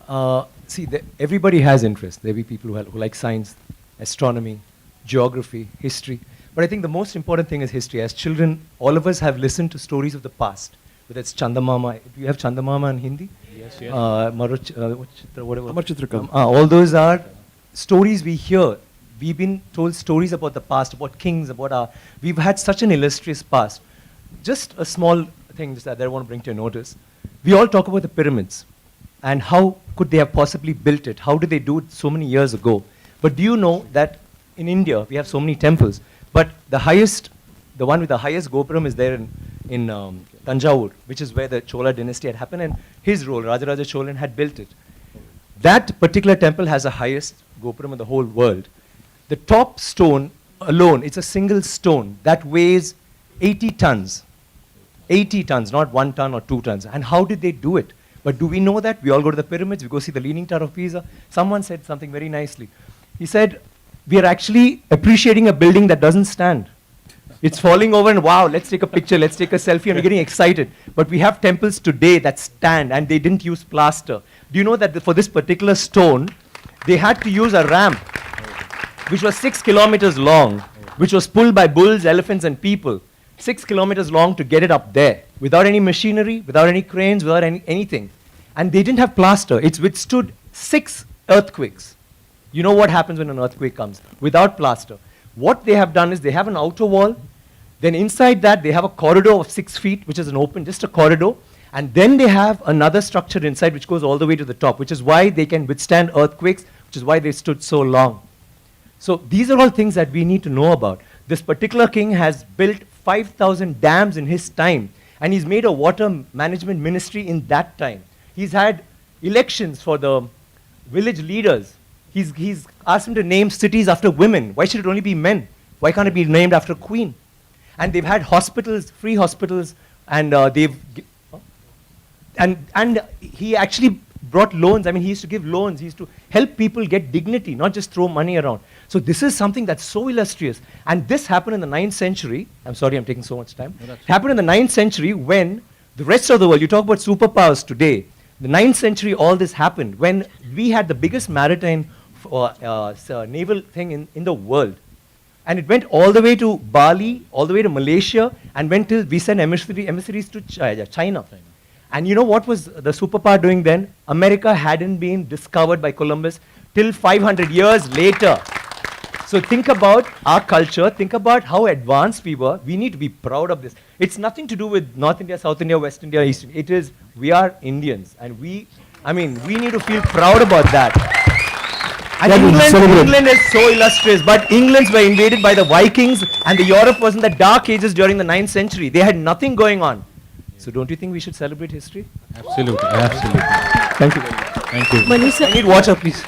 Everybody has interest. There will be people who like science, astronomy, geography, history. But I think the most important thing is history. As children, all of us have listened to stories of the past. Whether it's Chandamama. Do you have Chandamama in Hindi? Yes, yes. Whatever. All those are stories we hear. We've been told stories about the past, about kings, we've had such an illustrious past. Just a small thing that I want to bring to your notice. We all talk about the pyramids and how could they have possibly built it? How did they do it so many years ago? But do you know that in India, we have so many temples, but the one with the highest Gopuram is there in Thanjavoor, which is where the Chola dynasty had happened, and his role, Rajaraja Cholan, had built it. That particular temple has the highest Gopuram in the whole world. The top stone alone, it's a single stone that weighs 80 tons. 80 tons, not 1 ton or 2 tons. And how did they do it? But do we know that? We all go to the pyramids, we go see the Leaning Tower of Pisa. Someone said something very nicely. He said, we are actually appreciating a building that doesn't stand. It's falling over and wow, let's take a picture, let's take a selfie, and we're getting excited. But we have temples today that stand and they didn't use plaster. Do you know that for this particular stone, they had to use a ramp, which was 6 kilometers long, which was pulled by bulls, elephants, and people. 6 kilometers long to get it up there, without any machinery, without any cranes, without anything. And they didn't have plaster. It's withstood 6 earthquakes. You know what happens when an earthquake comes? Without plaster. What they have done is they have an outer wall, then inside that they have a corridor of 6 feet, which is an open, just a corridor, and then they have another structure inside which goes all the way to the top, which is why they can withstand earthquakes, which is why they stood so long. So these are all things that we need to know about. This particular king has built 5,000 dams in his time, and he's made a water management ministry in that time. He's had elections for the village leaders. He's asked them to name cities after women. Why should it only be men? Why can't it be named after a queen? And they've had hospitals, free hospitals, and and he actually brought loans. I mean, he used to give loans. He used to help people get dignity, not just throw money around. So this is something that's so illustrious. And this happened in the 9th century. I'm sorry I'm taking so much time. No, it happened in the 9th century when the rest of the world, you talk about superpowers today, the 9th century all this happened when we had the biggest maritime naval thing in the world. And it went all the way to Bali, all the way to Malaysia, and went till we sent emissaries to China. And you know what was the superpower doing then? America hadn't been discovered by Columbus till 500 years later. So think about our culture, think about how advanced we were. We need to be proud of this. It's nothing to do with North India, South India, West India, East India. It is, we are Indians. And we need to feel proud about that. And England is so illustrious, but England were invaded by the Vikings, and Europe was in the dark ages during the 9th century. They had nothing going on. So don't you think we should celebrate history? Absolutely, absolutely. Thank you very much. Thank you. I need water, please.